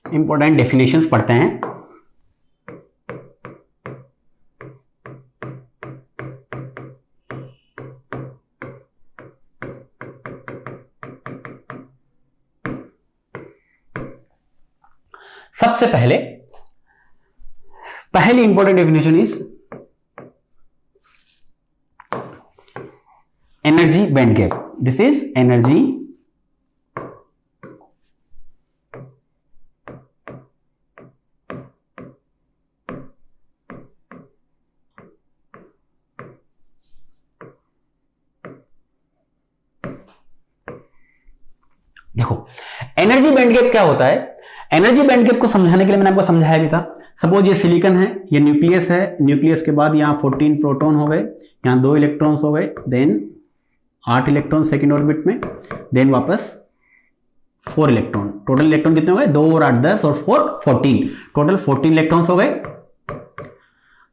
Important definitions पढ़ते हैं। सबसे पहली important definition is energy band gap. This is energy देखो एनर्जी बैंड गैप क्या होता है। एनर्जी बैंड गैप को समझाने के लिए मैंने आपको समझाया भी था। सपोज ये सिलिकॉन है, ये न्यूक्लियस है, न्यूक्लियस के बाद यहां 14 प्रोटॉन हो गए, यहां 2 इलेक्ट्रॉन्स हो गए, देन 8 इलेक्ट्रॉन सेकेंड ऑर्बिट में, देन वापस 4 इलेक्ट्रॉन। टोटल इलेक्ट्रॉन कितने हो गए? 2 और 8 10 और 4 14, टोटल 14 इलेक्ट्रॉन्स हो गए।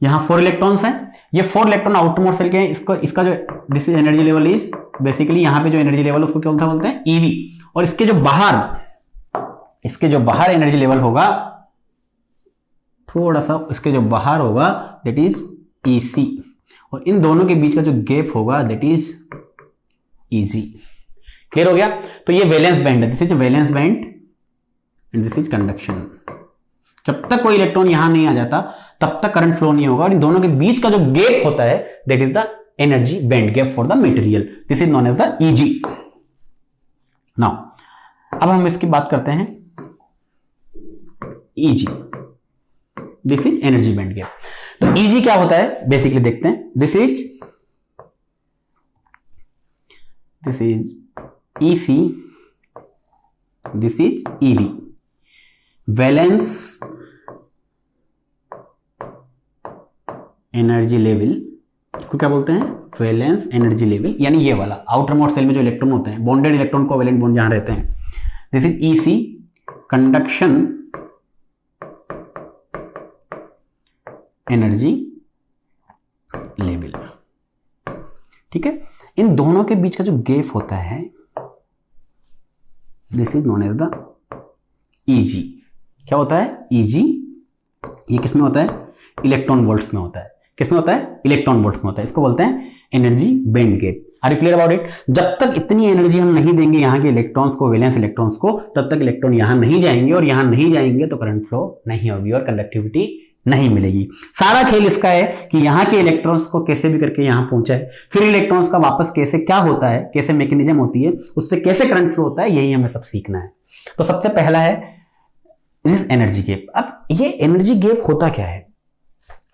यहां 4 इलेक्ट्रॉन्स हैं, ये 4 इलेक्ट्रॉन आउटरमोस्ट सेल के हैं। इसका जो this is energy level is basically यहां पे जो एनर्जी लेवल उसको क्या बोलते हैं? ईवी। और इसके जो बाहर एनर्जी लेवल होगा, थोड़ा सा इसके जो बाहर होगा दैट इज ईसी, और इन दोनों के बीच का जो गैप होगा दैट इज ईजी। क्लियर हो गया? तो ये वैलेंस बैंड है, this is valence band and this is conduction. जब तक कोई इलेक्ट्रॉन यहां नहीं आ जाता तब तक करंट फ्लो नहीं होगा, और इन दोनों के बीच का जो गैप होता है that is the energy band gap for the material. This is known as the EG. Now अब हम इसकी बात करते हैं EG. This is energy band gap. तो ईजी क्या होता है बेसिकली देखते हैं। This is EC, this is EV. Valence energy level, इसको क्या बोलते हैं? वैलेंस एनर्जी लेवल, यानी ये वाला आउटर मोस्ट सेल में जो इलेक्ट्रॉन होते हैं, बॉन्डेड इलेक्ट्रॉन कोवैलेंट बॉन्ड जहां रहते हैं। This is EC, conduction energy level. ठीक है, इन दोनों के बीच का जो गैप होता है this is known as the EG. क्या होता है? ईजी। ये किस में होता है? इलेक्ट्रॉन वोल्ट्स में होता है। किस में होता है? इलेक्ट्रॉन वोल्ट्स में होता है। इसको बोलते हैं energy band gap. Are you clear about it? जब तक इतनी एनर्जी हम नहीं देंगे यहाँ के इलेक्ट्रॉन्स को, वैलेंस इलेक्ट्रॉन्स को, तब तक इलेक्ट्रॉन यहां नहीं जाएंगे, और यहां नहीं जाएंगे तो करंट फ्लो नहीं होगी और कंडक्टिविटी नहीं मिलेगी। सारा खेल इसका है कि यहाँ के इलेक्ट्रॉन्स को कैसे भी करके यहां पहुंचाए, फिर इलेक्ट्रॉन्स का वापस कैसे क्या होता है, कैसे मैकेनिज्म होती है, उससे कैसे करंट फ्लो होता है, यही हमें सब सीखना है। तो सबसे पहला है दिस एनर्जी गैप। अब ये एनर्जी गैप होता क्या है?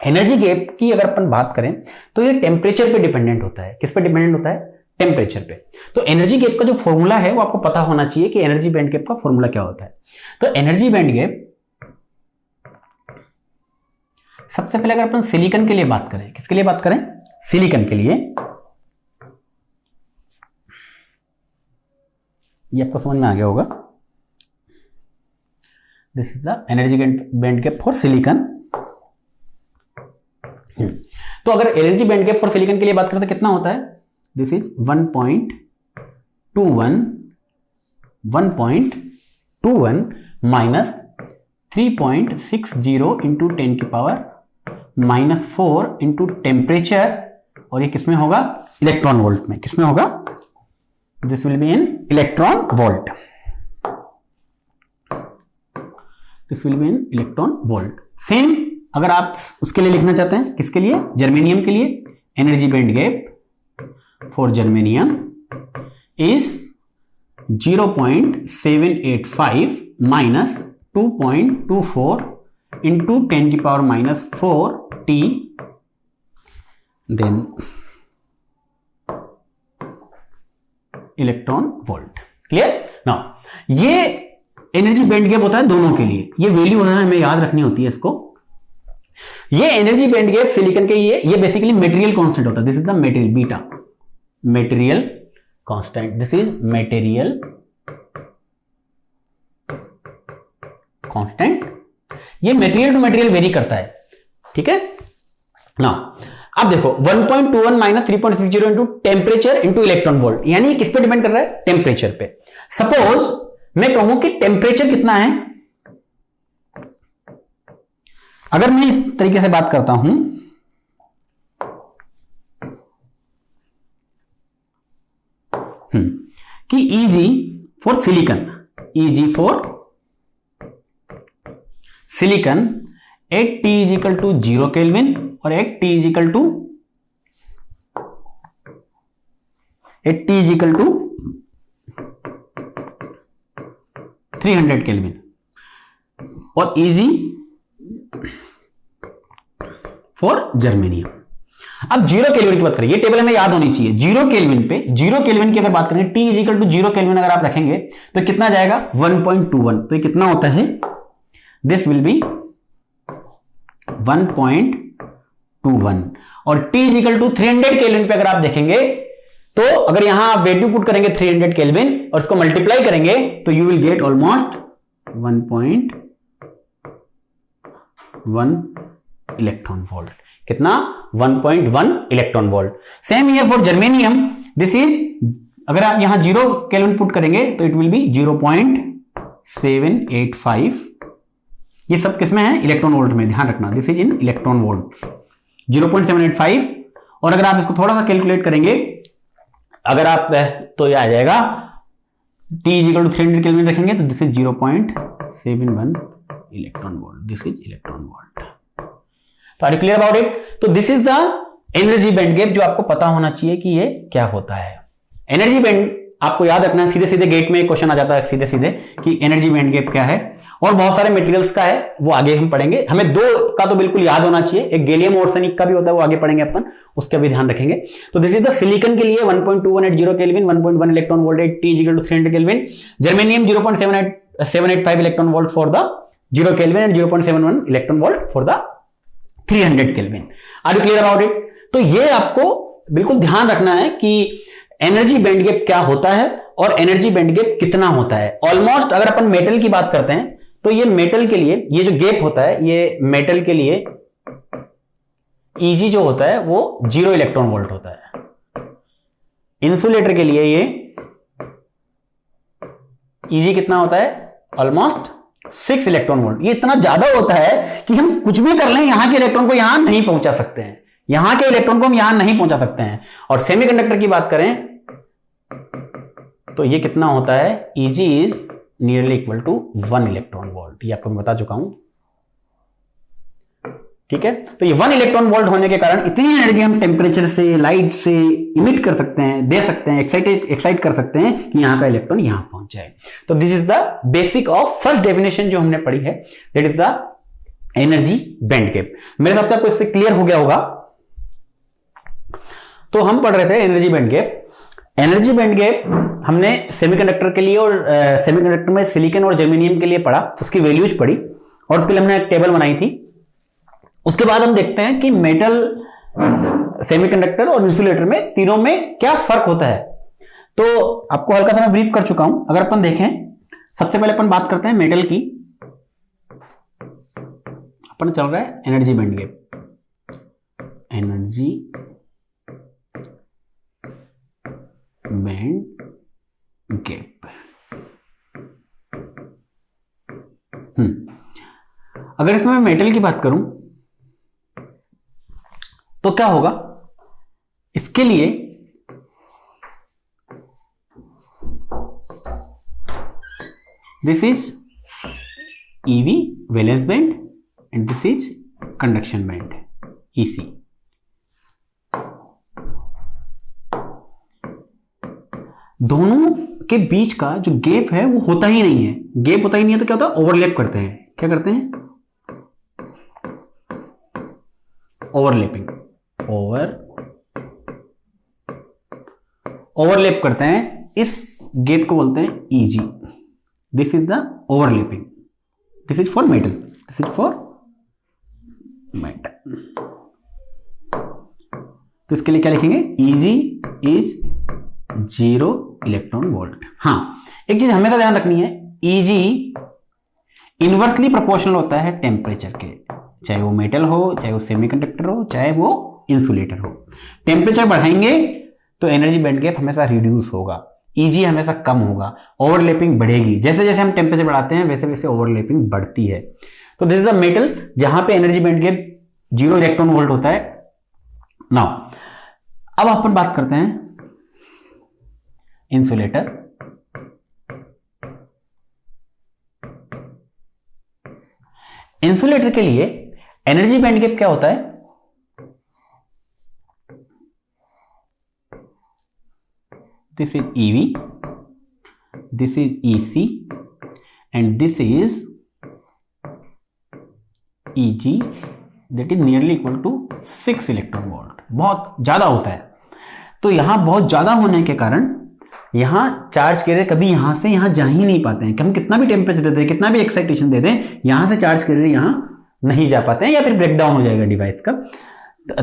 एनर्जी गैप की अगर अपन बात करें तो ये टेम्परेचर पे डिपेंडेंट होता है। किस पे डिपेंडेंट होता है? टेम्परेचर पे। तो एनर्जी गैप का जो फॉर्मूला है वो आपको पता होना चाहिए कि एनर्जी बैंड गैप का फॉर्मूला क्या होता है। तो एनर्जी बैंड गैप, सबसे पहले अगर अपन सिलिकॉन के लिए बात करें, किसके लिए बात करें? सिलिकॉन के लिए। ये आपको समझ में आ गया होगा। This is the energy band gap for silicon. तो अगर energy band gap for silicon के लिए बात करें तो कितना होता है? दिस इज 1.21 माइनस 3.60 इंटू 10 की पावर -4 इंटू टेम्परेचर, और ये किसमें होगा? इलेक्ट्रॉन वोल्ट में। किसमें होगा? This will be in electron volt. This will be in electron volt. Same अगर आप उसके लिए लिखना चाहते हैं, किसके लिए? जर्मेनियम के लिए, energy band gap for germanium is 0.785 minus 2.24 into 10 की power -4 T, then electron volt. Clear? Now ये एनर्जी बैंड गैप होता है दोनों के लिए। ये वैल्यू है हमें याद रखनी होती है इसको। ये एनर्जी बैंड गैप सिलिकॉन के ये बेसिकली मटेरियल कांस्टेंट होता है। This is the material beta, material constant. This is material constant. ये मटेरियल टू मटेरियल वेरी करता है। ठीक है ना? अब देखो 1.21 minus 3.60 into temperature into electron volt, यानी किस पे डिपेंड कर रहा है? टेम्परेचर पे। सपोज मैं कहूं कि टेम्परेचर कितना है? अगर मैं इस तरीके से बात करता हूं कि Eg for silicon, Eg for silicon at T is equal to 0 kelvin और एट T is equal to 300 kelvin और Eg फॉर जर्मेनियम। अब 0 केल्विन की बात करें, ये टेबल हमें याद होनी चाहिए। 0 केल्विन पे 0 केल्विन की अगर बात करें, T is equal to 0 kelvin अगर आप रखेंगे तो कितना जाएगा 1.21, तो ये कितना होता है, दिस विल बी 1.21 और T is equal to 300 kelvin पे अगर आप देखेंगे तो अगर यहां आप वैल्यू पुट करेंगे 300 केल्विन और इसको मल्टीप्लाई करेंगे तो you will gate almost 1.1 electron volt. कितना 1.1 electron volt. Same here for germanium, this is, अगर आप यहां 0 केल्विन पुट करेंगे तो इट विल बी 0.785। ये सब किसमें है, इलेक्ट्रॉन वोल्ट में, ध्यान रखना, this is in electron volt 0.785। और अगर आप इसको थोड़ा सा कैलकुलेट करेंगे अगर आप तो ये आ जाएगा T is equal to 300 kelvin रखेंगे तो this is 0.71 electron volt, this is electron volt. तो are you clear about it? तो this is the energy band gap, जो आपको पता होना चाहिए कि ये क्या होता है। एनर्जी बैंड आपको याद रखना है, सीधे सीधे गेट में एक क्वेश्चन आ जाता है सीधे सीधे कि एनर्जी बैंड गैप क्या है, और बहुत सारे मटेरियल्स का है, वो आगे हम पढ़ेंगे। हमें 2 का तो बिल्कुल याद होना चाहिए, एक गैलियम आर्सेनिक का भी होता है, वो आगे पढ़ेंगे अपन, उसका भी ध्यान रखेंगे। तो दिस इज द सिलिकॉन के लिए 1.21 at 0 kelvin, 1.1 electron volt at T is equal to 300 kelvin. Germanium 0.785 electron volt for the 0 kelvin and 0.71 electron volt for the 300 kelvin. Are you clear about it? तो ये आपको बिल्कुल ध्यान रखना है कि एनर्जी बैंड गैप क्या होता है और एनर्जी बैंड गैप कितना होता है। ऑलमोस्ट अगर अपन मेटल की बात करते हैं तो ये मेटल के लिए ये जो गैप होता है, ये मेटल के लिए Eg जो होता है वो 0 इलेक्ट्रॉन वोल्ट होता है। इंसुलेटर के लिए ये Eg कितना होता है, ऑलमोस्ट 6 इलेक्ट्रॉन वोल्ट। ये इतना ज्यादा होता है कि हम कुछ भी कर लें यहां के इलेक्ट्रॉन को यहां नहीं पहुंचा सकते हैं, यहां के इलेक्ट्रॉन को हम यहां नहीं पहुंचा सकते हैं। और सेमीकंडक्टर की बात करें तो ये कितना होता है, Eg is nearly equal to 1 electron volt. ये आपको मैं बता चुका हूं, ठीक है। तो ये 1 इलेक्ट्रॉन वोल्ट होने के कारण इतनी एनर्जी हम टेम्परेचर से, लाइट से इमिट कर सकते हैं, दे सकते हैं, एक्साइट कर सकते हैं कि यहां का इलेक्ट्रॉन यहां पहुंच जाए। तो this is the basic of first definition जो हमने पढ़ी है, that is the energy band gap. मेरे हिसाब से आपको इससे क्लियर हो गया होगा। तो हम पढ़ रहे थे energy band gap. Energy band gap हमने सेमीकंडक्टर के लिए और सेमीकंडक्टर में सिलिकॉन और जर्मेनियम के लिए पढ़ा, उसकी वैल्यूज पढ़ी और उसके लिए हमने एक टेबल बनाई थी। उसके बाद हम देखते हैं कि मेटल, सेमीकंडक्टर और इंसुलेटर में तीनों में क्या फर्क होता है। तो आपको हल्का सा मैं ब्रीफ कर चुका हूं। अगर अपन देखें, सबसे पहले अपन बात करते हैं मेटल की। अपन चल रहा है energy band gap, energy band gap. अगर इसमें मैं मेटल की बात करूं तो क्या होगा, इसके लिए this is EV valence band and this is conduction band EC। दोनों के बीच का जो गैप है वो होता ही नहीं है। गैप होता ही नहीं है तो क्या होता है, ओवरलैप करते हैं। क्या करते हैं, ओवरलैपिंग, ओवरलैप करते हैं। इस गैप को बोलते हैं EG। This is the overlapping, this is for metal, this is for metal. तो इसके लिए क्या लिखेंगे, EG इज 0 इलेक्ट्रॉन वोल्ट। हाँ, एक चीज हमेशा ध्यान रखनी है, EG इनवर्सली प्रोपोर्शनल होता है टेम्परेचर के, चाहे वो मेटल हो, चाहे वो सेमीकंडक्टर हो, चाहे वो इंसुलेटर हो। टेम्परेचर बढ़ाएंगे तो एनर्जी बैंड गैप हमेशा रिड्यूस होगा, EG हमेशा कम होगा, ओवरलैपिंग बढ़ेगी। जैसे जैसे हम टेम्परेचर बढ़ाते हैं वैसे वैसे ओवरलैपिंग बढ़ती है। तो दिस इज द मेटल जहां पे energy band gap 0 electron volt होता है। नाउ अब अपन बात करते हैं इंसुलेटर। इंसुलेटर के लिए एनर्जी बैंड गैप क्या होता है? This is EV, this is EC and this is EG, that is nearly equal to 6 electron volt. बहुत ज्यादा होता है। तो यहां बहुत ज्यादा होने के कारण यहां चार्ज कैरियर कभी यहां से यहां जा ही नहीं पाते हैं। हम कितना भी टेम्परेचर दे दें, कितना भी एक्साइटेशन दे दें, यहां से चार्ज कैरियर यहां नहीं जा पाते हैं या फिर ब्रेक डाउन हो जाएगा डिवाइस का।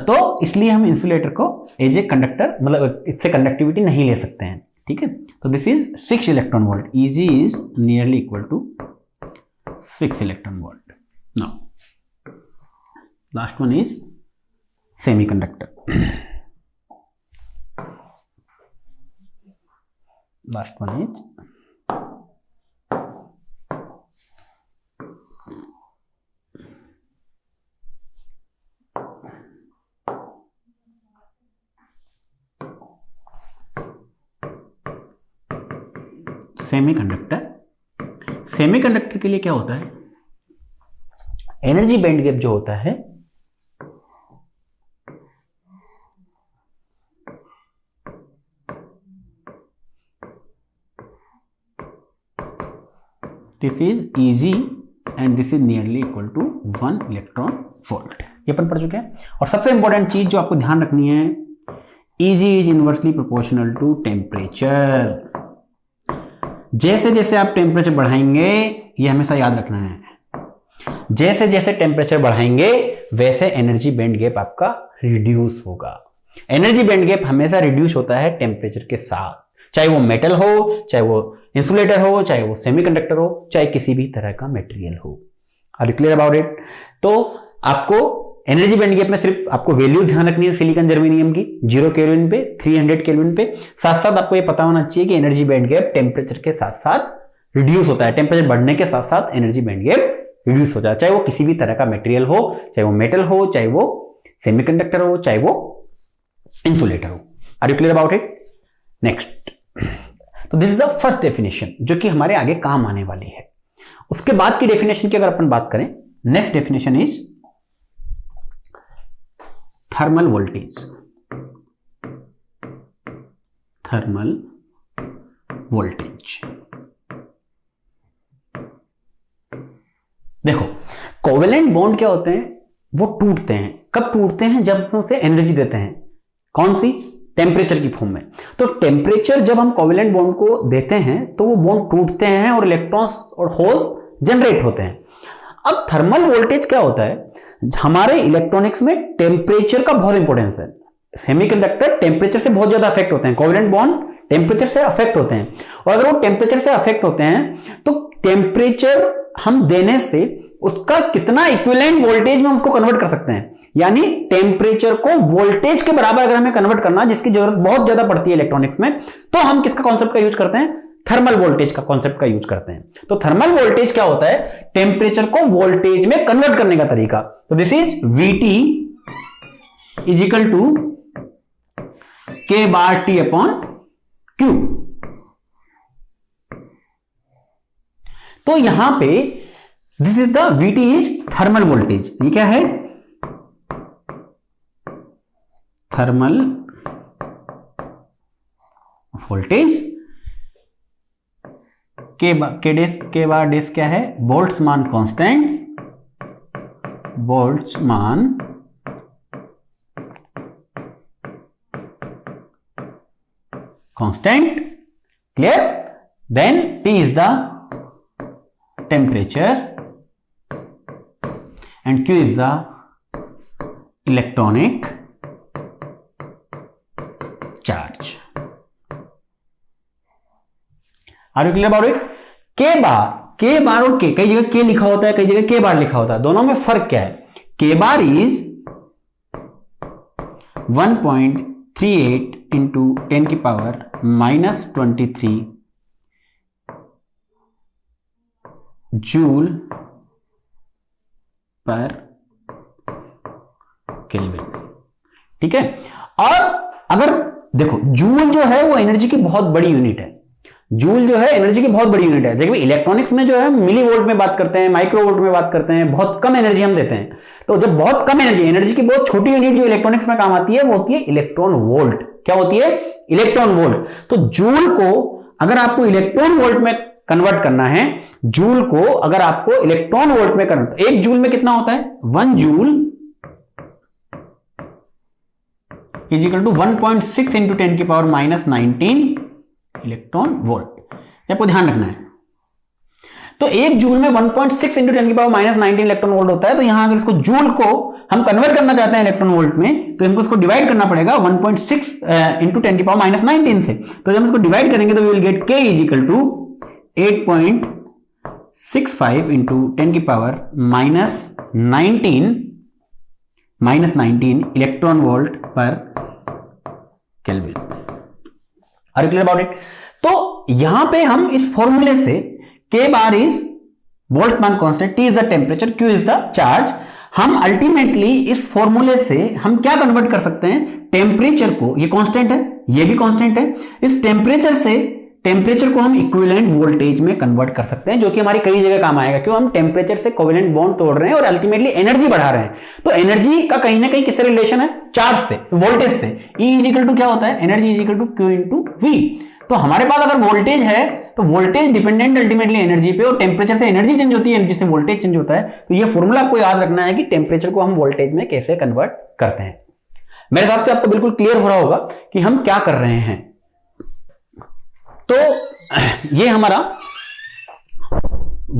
तो इसलिए हम इंसुलेटर को एज ए कंडक्टर, मतलब इससे कंडक्टिविटी नहीं ले सकते हैं। ठीक है, तो this is 6 electron volt. EG is nearly equal to 6 electron volt. Now last one is semiconductor. Last one is semiconductor. Semiconductor के लिए क्या होता है? एनर्जी बैंड गैप जो होता है this is EG and this is nearly equal to 1 electron volt. ये अपन पढ़ चुके हैं। और सबसे इंपॉर्टेंट चीज जो आपको ध्यान रखनी है, EG is inversely proportional to temperature. जैसे जैसे आप टेम्परेचर बढ़ाएंगे, ये हमेशा याद रखना है, जैसे जैसे टेम्परेचर बढ़ाएंगे वैसे एनर्जी बैंड गैप आपका रिड्यूस होगा। एनर्जी बैंड गैप हमेशा रिड्यूस होता है टेम्परेचर के साथ, चाहे वो मेटल हो, चाहे वो इंसुलेटर हो, चाहे वो सेमीकंडक्टर हो, चाहे किसी भी तरह का मटेरियल हो। Are you clear about it? तो आपको एनर्जी बैंड गैप में सिर्फ आपको वैल्यू ध्यान रखनी है सिलिकॉन जर्मेनियम की, 0 केल्विन पे, 300 केल्विन पे। साथ साथ आपको ये पता होना चाहिए कि एनर्जी बैंड गैप टेम्परेचर के साथ साथ रिड्यूस होता है। टेम्परेचर बढ़ने के साथ साथ एनर्जी बैंड गैप रिड्यूस हो जाता है, चाहे वो किसी भी तरह का मटेरियल हो, चाहे वो मेटल हो, चाहे वो सेमीकंडक्टर हो, चाहे वो इंसुलेटर हो। Are you clear about it? Next, तो this is the first definition जो कि हमारे आगे काम आने वाली है। उसके बाद की डेफिनेशन की अगर अपन बात करें, next definition is thermal voltage. Thermal voltage, देखो कोवेलेंट बॉन्ड क्या होते हैं? वो टूटते हैं। कब टूटते हैं? जब हम उसे एनर्जी देते हैं। कौन सी? टेम्परेचर की फॉर्म में। तो टेम्परेचर जब हम कोवेलेंट बॉन्ड को देते हैं तो वो बॉन्ड टूटते हैं और इलेक्ट्रॉन्स और होल्स जनरेट होते हैं। अब थर्मल वोल्टेज क्या होता है? हमारे इलेक्ट्रॉनिक्स में टेम्परेचर का बहुत इंपॉर्टेंस है। सेमीकंडक्टर टेम्परेचर से बहुत ज्यादा अफेक्ट होते हैं, कोवेलेंट बॉन्ड टेम्परेचर से अफेक्ट होते हैं। और अगर वो टेम्परेचर से अफेक्ट होते हैं तो टेम्परेचर हम देने से उसका कितना इक्विवेलेंट वोल्टेज में उसको कन्वर्ट कर सकते हैं। यानी टेम्परेचर को वोल्टेज के बराबर अगर हमें कन्वर्ट करना, जिसकी जरूरत बहुत ज्यादा पड़ती है इलेक्ट्रॉनिक्स में, तो हम किसका कॉन्सेप्ट का यूज करते हैं? थर्मल वोल्टेज का कॉन्सेप्ट का यूज करते हैं। तो थर्मल वोल्टेज क्या होता है? टेम्परेचर को वोल्टेज में कन्वर्ट करने का तरीका। तो this is VT is equal to K/T upon Q। तो यहां पे this is the VT is thermal voltage. ये क्या है? Thermal voltage. के बार डेस क्या है? Boltzmann constant. Boltzmann constant. Clear? Then T is the temperature and Q is the electronic charge. Are you clear about it? K बार और K, कई जगह K लिखा होता है, कई जगह K बार लिखा होता है। दोनों में फर्क क्या है? K बार इज 1.38 into 10 की पावर -23 जूल पर केल्विन। ठीक है, और अगर देखो जूल जो है वो एनर्जी की बहुत बड़ी यूनिट है, जूल जो है एनर्जी की बहुत बड़ी यूनिट है। जैसे इलेक्ट्रॉनिक्स में जो है मिली वोल्ट में बात करते हैं, माइक्रो वोल्ट में बात करते हैं, बहुत कम एनर्जी हम देते हैं। तो जब बहुत कम एनर्जी की बहुत छोटी यूनिट जो इलेक्ट्रॉनिक्स में काम आती है वो होती है इलेक्ट्रॉन वोल्ट। क्या होती है? Electron volt. तो जूल को अगर आपको इलेक्ट्रॉन वोल्ट में कन्वर्ट करना है, जूल को अगर आपको इलेक्ट्रॉन वोल्ट में कन्वर्ट, एक जूल में कितना होता है? 1 joule is equal to 1.6 into 10 की पावर -19 इलेक्ट्रॉन वोल्ट। आपको ध्यान रखना है। तो एक जूल में 1.6 इंटू 10 की पावर -19 इलेक्ट्रॉन वोल्ट होता है। तो यहां अगर इसको जूल को हम कन्वर्ट करना चाहते हैं इलेक्ट्रॉन वोल्ट में, तो हमको इसको डिवाइड करना पड़ेगा 1.6 इंटू 10 की पावर -19 से। तो जब हम इसको डिवाइड करेंगे तो we will get K is equal to 8.65 into 10 की पावर -19 इलेक्ट्रॉन वोल्ट पर kelvin. Are you clear about it? तो यहां पे हम इस फॉर्मूले से K bar is Boltzmann constant, T is the temperature, Q is the charge. हम अल्टीमेटली इस फॉर्मूले से हम क्या कन्वर्ट कर सकते हैं? टेम्परेचर को, ये कांस्टेंट है, ये भी कांस्टेंट है, इस टेम्परेचर से टेम्परेचर को हम इक्विवेलेंट वोल्टेज में कन्वर्ट कर सकते हैं, जो कि हमारी कई जगह काम आएगा। क्यों? हम टेम्परेचर से कोवेलेंट बॉन्ड तोड़ रहे हैं और अल्टीमेटली एनर्जी बढ़ा रहे हैं। तो एनर्जी का कहीं ना कहीं किससे रिलेशन है? चार्ज से, वोल्टेज से। E इज इक्वल टू क्या होता है? Energy is equal to Q into V। तो हमारे पास अगर वोल्टेज है तो वोल्टेज डिपेंडेंट अल्टीमेटली एनर्जी पे, और टेम्परेचर से एनर्जी चेंज होती है, एनर्जी से वोल्टेज चेंज होता है। तो ये फॉर्मूला आपको याद रखना है कि टेम्परेचर को हम वोल्टेज में कैसे कन्वर्ट करते हैं। मेरे हिसाब से आपको बिल्कुल क्लियर हो रहा होगा कि हम क्या कर रहे हैं। तो ये हमारा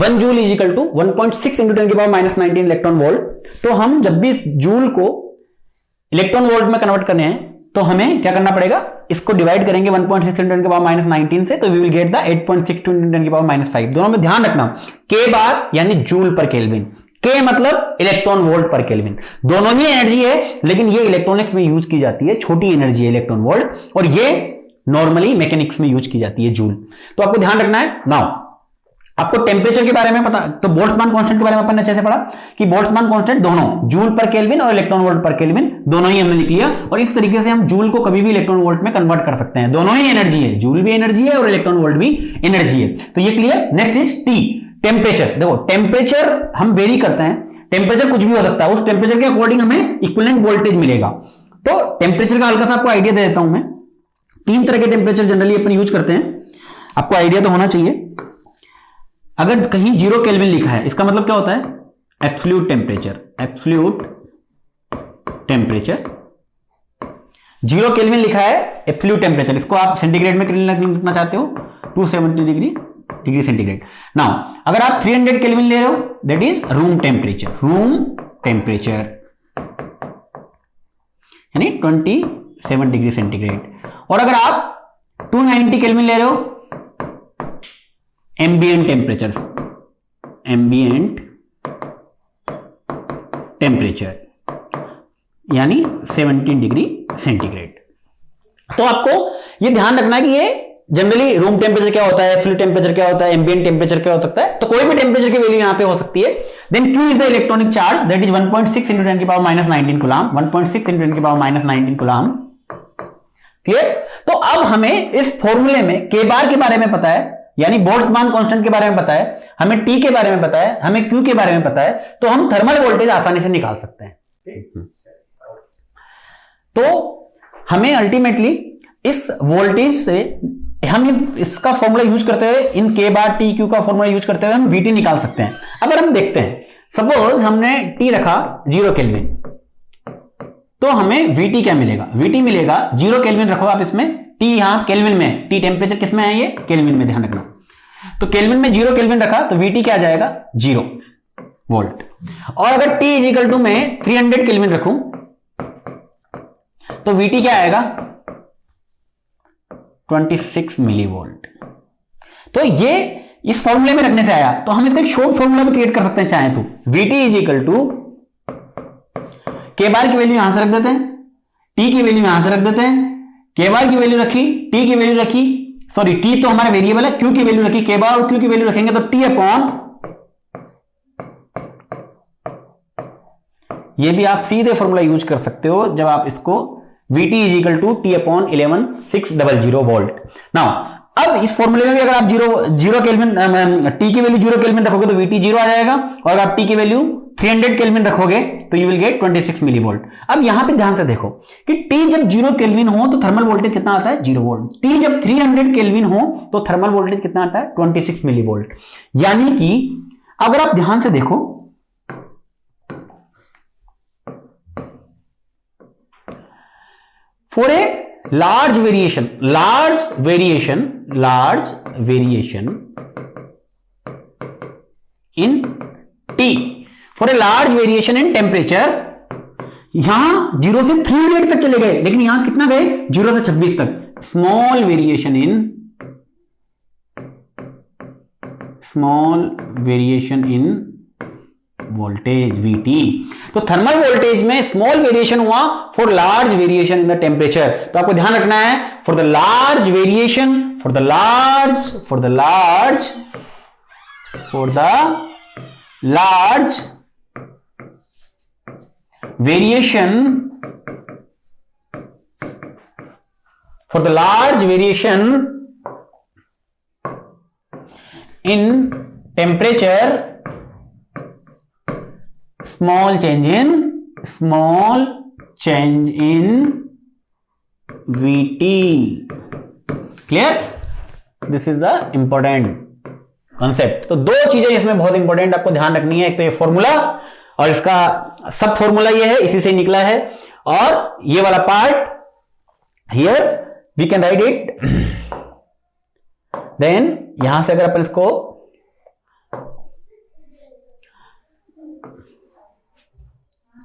1 joule is equal to 1.6 into 10 की पावर -19 इलेक्ट्रॉन वोल्ट। तो हम जब भी इस जूल को इलेक्ट्रॉन वोल्ट में कन्वर्ट करने हैं तो हमें क्या करना पड़ेगा? इसको डिवाइड करेंगे 1.6 इंटू 10 की पावर -19 से, तो we will get the 8.62 into 10 की पावर -5। दोनों में ध्यान रखना, K बार यानी जूल पर केल्विन, K मतलब इलेक्ट्रॉन वोल्ट पर केल्विन। दोनों ही एनर्जी है, लेकिन ये इलेक्ट्रॉनिक्स में यूज की जाती है, छोटी एनर्जी है इलेक्ट्रॉन वोल्ट, और ये नॉर्मली मैकेनिक्स में यूज की जाती है जूल। तो आपको ध्यान रखना है। नाउ आपको टेम्परेचर के बारे में पता, तो बोल्ट्जमान कांस्टेंट के बारे में अपन ने अच्छे से पढ़ा कि बोल्ट्जमान कांस्टेंट दोनों जूल पर केल्विन और इलेक्ट्रॉन वोल्ट पर केल्विन दोनों ही हमने लिख लिया। और इस तरीके से हम जूल को कभी भी इलेक्ट्रॉन वोल्ट में कन्वर्ट कर सकते हैं। दोनों ही एनर्जी है, जूल भी एनर्जी है और इलेक्ट्रॉन वोल्ट भी एनर्जी है। तो ये clear. Next is T, temperature. देखो टेम्परेचर हम वेरी करते हैं, टेम्परेचर कुछ भी हो सकता है, उस टेम्परेचर के अकॉर्डिंग हमें इक्विवेलेंट वोल्टेज मिलेगा। तो टेम्परेचर का हल्का सा आपको आइडिया दे देता हूं मैं। 3 तरह के टेम्परेचर जनरली अपन यूज करते हैं, आपको आइडिया तो होना चाहिए। अगर कहीं 0 केल्विन लिखा है, इसका मतलब क्या होता है? Absolute temperature. Absolute temperature 0 kelvin लिखा है, एब्सोल्यूट टेम्परेचर। इसको आप सेंटीग्रेड में लिखना चाहते हो, 270 डिग्री सेंटीग्रेड। नाउ अगर आप 300 केल्विन ले रहे हो, that is room temperature. Room temperature यानी 27 डिग्री सेंटीग्रेड। और अगर आप 290 केल्विन ले रहे हो, एम्बिएंट टेम्परेचर, एम्बिएंट टेम्परेचर यानी 17 डिग्री सेंटीग्रेड। तो आपको ये ध्यान रखना है कि ये जनरली रूम टेम्परेचर क्या होता है, एब्सोल्यूट टेम्परेचर क्या होता है, एम्बिएंट टेम्परेचर क्या हो सकता है। तो कोई भी टेम्परेचर की वैल्यू यहां पे हो सकती है। Then Q is the electronic charge, that is 1.6 into 10 की पावर -19 कूलम। 1.6 इंटू 10 की पावर -19 कूलम। क्लियर? तो अब हमें इस फॉर्मूले में K बार के बारे में पता है, यानी बोल्ट्जमान कांस्टेंट के बारे में पता है, हमें T के बारे में पता है, हमें Q के बारे में पता है, तो हम थर्मल वोल्टेज आसानी से निकाल सकते हैं। तो हमें अल्टीमेटली इस वोल्टेज से हम इसका फॉर्मूला यूज करते हुए, इन K बार T Q का फॉर्मूला यूज करते हुए हम VT निकाल सकते हैं। अगर हम देखते हैं, सपोज हमने T रखा 0 केल्विन, तो हमें VT क्या मिलेगा? VT मिलेगा 0 केल्विन रखो आप इसमें, T यहां केल्विन में, T टेम्परेचर किसमें है? ये केल्विन में, ध्यान रखना। तो केल्विन में 0 केल्विन रखा तो VT क्या आ जाएगा? 0 वोल्ट। और अगर T इज इक्वल टू मैं 300 केल्विन रखूं तो VT क्या आएगा? 26 मिली वोल्ट। तो ये इस फॉर्मूले में रखने से आया। तो हम इसका एक शॉर्ट फॉर्मूला भी क्रिएट कर सकते हैं चाहे तो। VT is equal to K bar की वैल्यू यहां से रख देते हैं, T की वैल्यू यहां से रख देते हैं, K बार की वैल्यू रखी, T की वैल्यू रखी, सॉरी T तो हमारा वेरिएबल है, Q की वैल्यू रखी, K बार और Q की वैल्यू रखेंगे तो T अपॉन ये भी आप सीधे फॉर्मूला यूज कर सकते हो जब आप इसको Vt is equal to T upon 11,600 volt. Now अब इस फॉर्मूले में भी अगर आप जीरो केल्विन टी की वैल्यू 0 केल्विन रखोगे तो Vt 0 आ जाएगा, और अगर आप टी की वैल्यू 300 केल्विन रखोगे तो you will get 26 milli volt. अब यहां पे ध्यान से देखो कि टी जब 0 केल्विन हो तो थर्मल वोल्टेज कितना आता है 0 वोल्ट, टी जब 300 केल्विन हो तो थर्मल वोल्टेज कितना आता है 26 मिली वोल्ट। यानी कि अगर आप ध्यान से देखो for a large variation in T, for a large variation in temperature, यहां 0 से 300 तक चले गए, लेकिन यहां कितना गए 0 से 26 तक। Small variation in voltage Vt, तो थर्मल वोल्टेज में स्मॉल वेरिएशन हुआ for large variation in the temperature. तो आपको ध्यान रखना है for the large variation in temperature, small change in Vt. Clear? This is the important concept. तो दो चीजें इसमें बहुत इंपॉर्टेंट आपको ध्यान रखनी है, एक तो ये फॉर्मूला और इसका सब फॉर्मूला ये है, इसी से निकला है, और ये वाला part here we can write it. Then यहां से अगर अपन इसको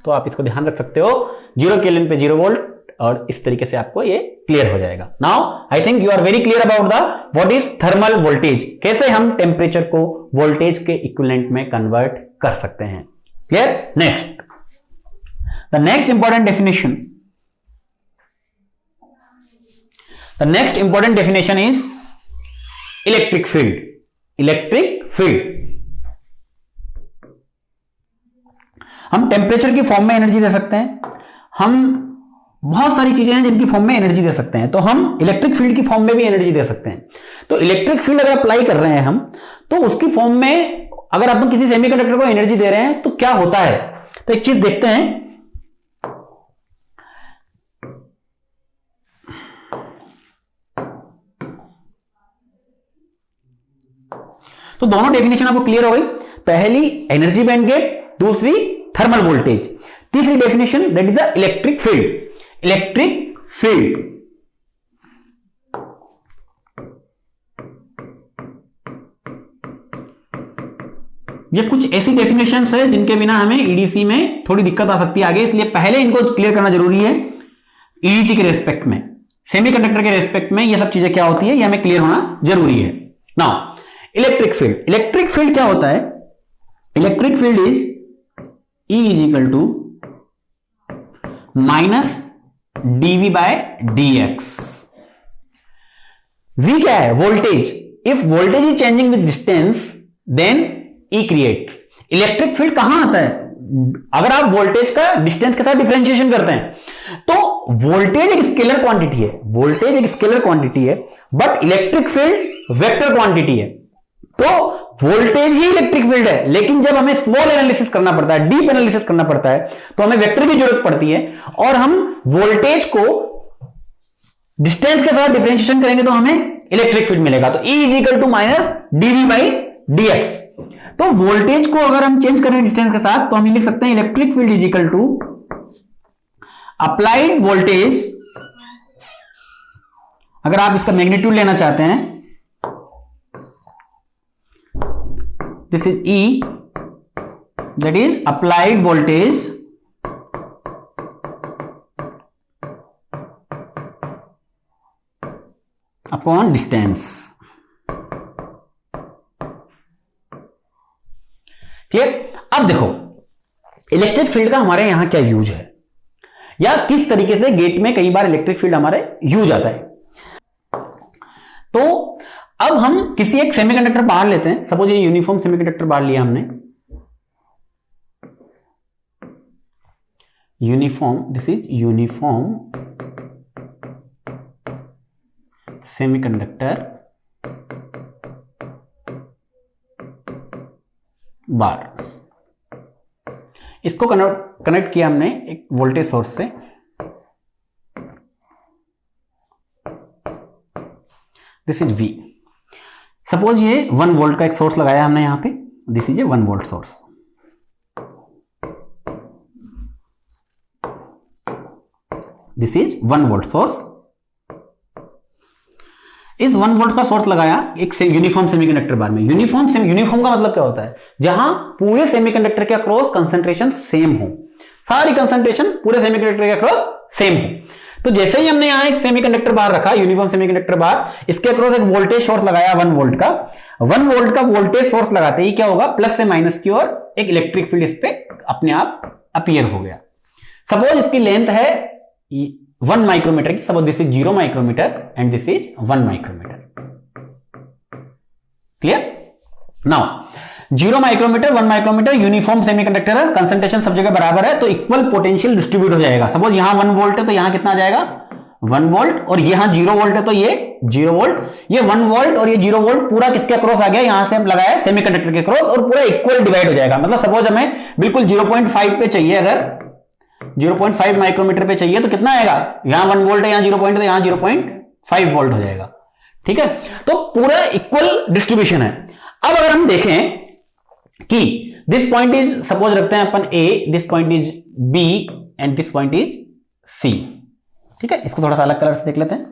तो आप इसको ध्यान रख सकते हो 0 केल्विन पे 0 वोल्ट, और इस तरीके से आपको ये क्लियर हो जाएगा। Now I think you are very clear about the what is thermal voltage, कैसे हम टेम्परेचर को वोल्टेज के इक्विवेलेंट में कन्वर्ट कर सकते हैं। Clear? Next, the next important definition is electric field. हम टेम्परेचर की फॉर्म में एनर्जी दे सकते हैं, हम बहुत सारी चीजें हैं जिनकी फॉर्म में एनर्जी दे सकते हैं, तो हम इलेक्ट्रिक फील्ड की फॉर्म में भी एनर्जी दे सकते हैं। तो इलेक्ट्रिक फील्ड अगर अप्लाई कर रहे हैं हम, तो उसकी फॉर्म में अगर अपन किसी सेमीकंडक्टर को एनर्जी दे रहे हैं तो क्या होता है, तो एक चीज देखते हैं। तो दोनों डेफिनेशन आपको क्लियर हो गई, पहली एनर्जी बैंड गैप, दूसरी थर्मल वोल्टेज, तीसरी definition that is the electric field. ये कुछ ऐसी डेफिनेशंस है जिनके बिना हमें ईडीसी में थोड़ी दिक्कत आ सकती है आगे, इसलिए पहले इनको क्लियर करना जरूरी है। ईडीसी के रेस्पेक्ट में, सेमीकंडक्टर के रेस्पेक्ट में ये सब चीजें क्या होती है ये हमें क्लियर होना जरूरी है। नाउ इलेक्ट्रिक फील्ड क्या होता है? Electric field is E is equal to minus dV by dx। V क्या है? Voltage. If voltage is changing with distance then E creates. Electric field कहां आता है? अगर आप वोल्टेज का डिस्टेंस के साथ डिफरेंशिएशन करते हैं तो वोल्टेज एक स्केलर क्वांटिटी है, but electric field vector quantity है। तो वोल्टेज ही इलेक्ट्रिक फील्ड है, लेकिन जब हमें स्मॉल एनालिसिस करना पड़ता है, डीप एनालिसिस करना पड़ता है, तो हमें वेक्टर की जरूरत पड़ती है, और हम वोल्टेज को डिस्टेंस के साथ डिफरेंशिएशन करेंगे तो हमें इलेक्ट्रिक फील्ड मिलेगा। तो E is equal to minus dV by dx। तो वोल्टेज को अगर हम चेंज करें डिस्टेंस के साथ तो हम लिख सकते हैं electric field is equal to applied voltage. अगर आप इसका मैग्नीट्यूड लेना चाहते हैं, this is E, that is applied voltage upon distance। Clear? अब देखो इलेक्ट्रिक फील्ड का हमारे यहां क्या यूज है, या किस तरीके से गेट में कई बार इलेक्ट्रिक फील्ड हमारे यूज आता है। तो अब हम किसी एक सेमीकंडक्टर बाहर लेते हैं, सपोज ये यूनिफॉर्म सेमीकंडक्टर बाहर लिया हमने, uniform, this is uniform semiconductor bar. इसको कनेक्ट किया हमने एक वोल्टेज सोर्स से, दिस इज V। सपोज ये 1 वोल्ट का एक सोर्स लगाया हमने यहां पे, this is a 1 volt source. This is 1 volt source. इस 1 वोल्ट का सोर्स लगाया एक यूनिफॉर्म सेमीकंडक्टर बार में। यूनिफॉर्म का मतलब क्या होता है? जहां पूरे सेमीकंडक्टर के अक्रॉस कंसंट्रेशन सेम हो, सारी कंसंट्रेशन पूरे सेमीकंडक्टर के अक्रॉस सेम हो। तो जैसे ही हमने यहां एक सेमीकंडक्टर बार रखा, यूनिफॉर्म सेमीकंडक्टर बार, इसके अक्रॉस एक वोल्टेज सोर्स लगाया 1 वोल्ट का। 1 वोल्ट का वोल्टेज सोर्स लगाते ही क्या होगा? प्लस से माइनस की ओर एक इलेक्ट्रिक फील्ड इस पे अपने आप अपीयर हो गया। सपोज इसकी लेंथ है 1 माइक्रोमीटर की, suppose this is 0 micrometer and this is 1 micrometer. Clear? Now 0 micrometer 1 micrometer uniform semiconductor है, कंसंट्रेशन सब जगह बराबर है, तो इक्वल पोटेंशियल डिस्ट्रीब्यूट हो जाएगा। सपोज यहां 1 वोल्ट है तो यहां कितना आ जाएगा? 1 वोल्ट, और यहां 0 वोल्ट है तो ये 0 वोल्ट। ये 1 वोल्ट और ये 0 वोल्ट पूरा किसके अक्रॉस आ गया? यहां से हम लगाया सेमीकंडक्टर के अक्रॉस, और पूरा इक्वल डिवाइड हो जाएगा। मतलब सपोज हमें बिल्कुल 0.5 पे चाहिए, अगर 0.5 माइक्रोमीटर पे चाहिए तो कितना आएगा? यहां 1 वोल्ट है, यहां 0 पॉइंट, तो यहां 0.5 वोल्ट हो जाएगा। ठीक है, तो पूरा इक्वल डिस्ट्रीब्यूशन है। अब अगर हम देखें कि दिस पॉइंट इज, सपोज रखते हैं अपन A, this point is B and this point is C। ठीक है, इसको थोड़ा सा अलग कलर से देख लेते हैं।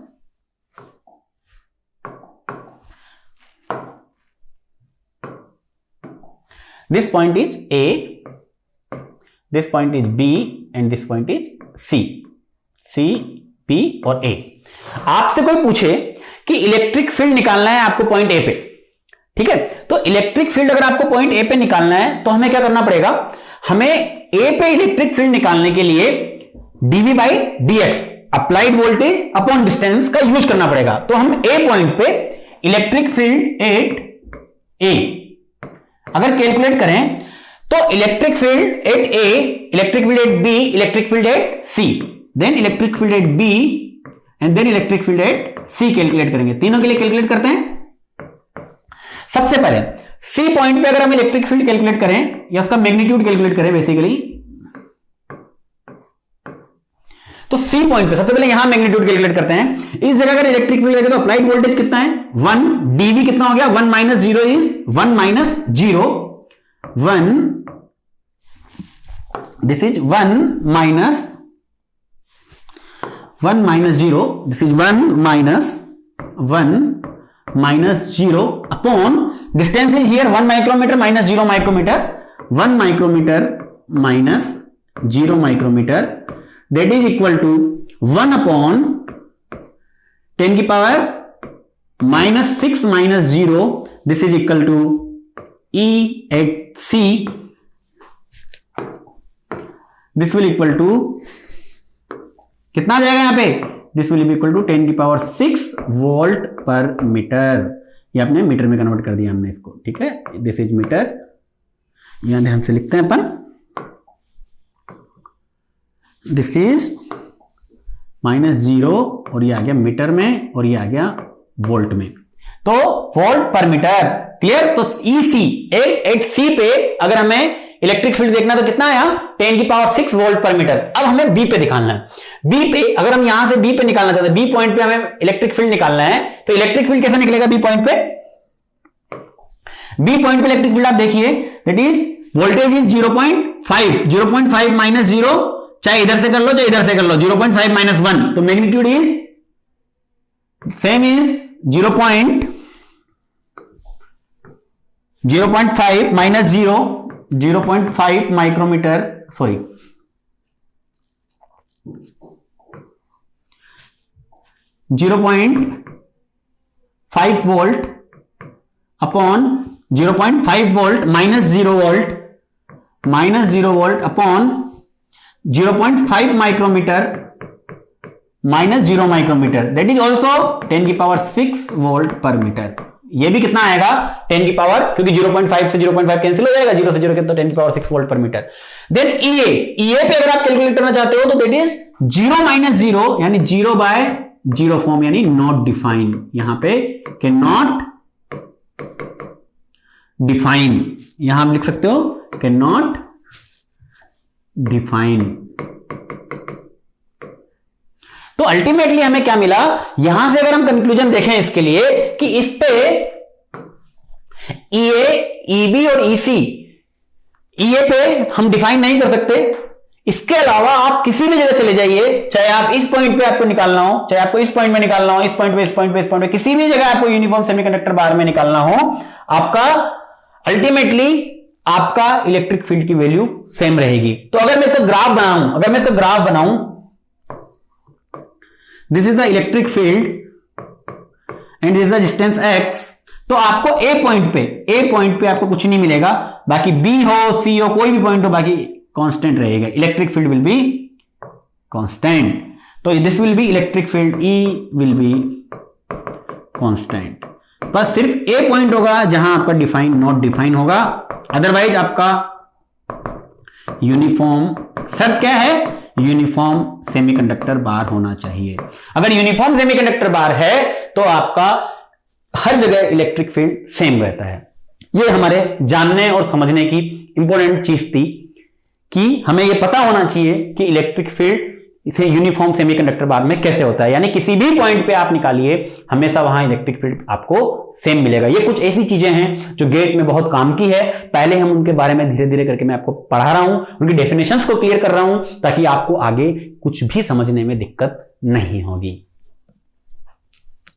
This point is A, this point is B and this point is C। C, B और A। आपसे कोई पूछे कि इलेक्ट्रिक फील्ड निकालना है आपको पॉइंट A पे, ठीक है, तो इलेक्ट्रिक फील्ड अगर आपको पॉइंट A पे निकालना है तो हमें क्या करना पड़ेगा? हमें A पे इलेक्ट्रिक फील्ड निकालने के लिए dV by dx, applied voltage upon distance का यूज करना पड़ेगा। तो हम A पॉइंट पे इलेक्ट्रिक फील्ड एट A अगर कैलकुलेट करें तो electric field at A, electric field at B, electric field at C, then electric field at B and then electric field at C calculate करेंगे। तीनों के लिए calculate करते हैं। सबसे पहले C पॉइंट पे अगर हम इलेक्ट्रिक फील्ड कैलकुलेट करें या उसका मैग्नीट्यूड कैलकुलेट करें बेसिकली, तो C पॉइंट पे सबसे पहले यहां मैग्नीट्यूड कैलकुलेट करते हैं। इस जगह अगर इलेक्ट्रिक फील्ड लगे तो अप्लाइड वोल्टेज कितना है? 1, dV कितना हो गया? 1 minus 0 is 1 minus 0, 1, this is 1 minus 0, this is 1 minus 0 upon distance is here 1 micrometer minus 0 micrometer, 1 micrometer minus 0 micrometer, that is equal to 1 upon 10 की power minus 6 minus 0, this is equal to E at C, this will equal to कितना आ जाएगा यहां पे? This will be equal to 10 की power 6 volt पर metre. ये आपने मीटर में कन्वर्ट कर दिया हमने इसको, ठीक है, दिस इज मीटर। यहां ध्यान से लिखते हैं अपन, दिस इज माइनस 0 और ये आ गया मीटर में और ये आ गया वोल्ट में, तो वोल्ट पर मीटर। क्लियर? तो EC एट C पे अगर हमें इलेक्ट्रिक फील्ड देखना तो कितना आया? 10 की पावर 6 वोल्ट पर मीटर। अब हमें B पे दिखाना है। B पे अगर हम यहां से B पे निकालना चाहते हैं, B पॉइंट पे हमें इलेक्ट्रिक फील्ड निकालना है, तो इलेक्ट्रिक फील्ड कैसे निकलेगा B पॉइंट पे? B पॉइंट पे इलेक्ट्रिक फील्ड आप देखिए, that is voltage is 0.5 minus 0, चाहे इधर से कर लो चाहे इधर से कर लो, 0.5 माइनस 1, तो magnitude is same is 0.5 minus 0.5 micrometer, sorry 0.5 volt upon 0.5 volt minus 0 volt upon 0.5 micrometer minus 0 micrometer, that is also 10 की पावर 6 वोल्ट पर मीटर। ये भी कितना आएगा 10 की पावर, क्योंकि 0.5 से 0.5 कैंसिल हो जाएगा, 0 से 0 कितना 10 की पावर 6 वोल्ट पर मीटर। देन ईए पे अगर आप कैलकुलेट करना चाहते हो तो दैट इज 0 माइनस 0 यानी 0/0 फॉर्म यानी नॉट डिफाइन, यहां पे के नॉट डिफाइन, यहां आप लिख सकते हो कि नॉट डिफाइन। तो अल्टीमेटली हमें क्या मिला यहां से, अगर हम कंक्लूजन देखें इसके लिए कि इस पे ईए, ईबी और ईसी, ईए पे हम डिफाइन नहीं कर सकते। इसके अलावा आप किसी भी जगह चले जाइए, चाहे आप इस पॉइंट पे आपको निकालना हो, चाहे आपको इस पॉइंट में निकालना हो, इस पॉइंट पे, इस पॉइंट पे, इस पॉइंट पे, किसी भी जगह आपको यूनिफॉर्म सेमीकंडक्टर बार में निकालना हो, आपका अल्टीमेटली आपका इलेक्ट्रिक फील्ड की वैल्यू सेम रहेगी। तो अगर मैं इसका ग्राफ बनाऊं, this is the electric field and this is the distance x, तो आपको ए पॉइंट पे आपको कुछ नहीं मिलेगा, बाकी बी हो, सी हो, कोई भी पॉइंट हो, बाकी कांस्टेंट रहेगा। Electric field will be constant, तो this will be electric field, E will be constant. बस सिर्फ ए पॉइंट होगा जहां आपका डिफाइन नॉट डिफाइन होगा, अदरवाइज आपका यूनिफॉर्म, शर्त क्या है, यूनिफॉर्म सेमीकंडक्टर बार होना चाहिए। अगर यूनिफॉर्म सेमीकंडक्टर बार है तो आपका हर जगह इलेक्ट्रिक फील्ड सेम रहता है। ये हमारे जानने और समझने की इंपॉर्टेंट चीज थी कि हमें यह पता होना चाहिए कि इलेक्ट्रिक फील्ड इसे यूनिफॉर्म सेमीकंडक्टर बार में कैसे होता है, यानी किसी भी पॉइंट पे आप निकालिए हमेशा वहां इलेक्ट्रिक फील्ड आपको सेम मिलेगा। ये कुछ ऐसी चीजें हैं जो गेट में बहुत काम की है, पहले हम उनके बारे में धीरे धीरे करके मैं आपको पढ़ा रहा हूं, उनकी डेफिनेशंस को क्लियर कर रहा हूं ताकि आपको आगे कुछ भी समझने में दिक्कत नहीं होगी।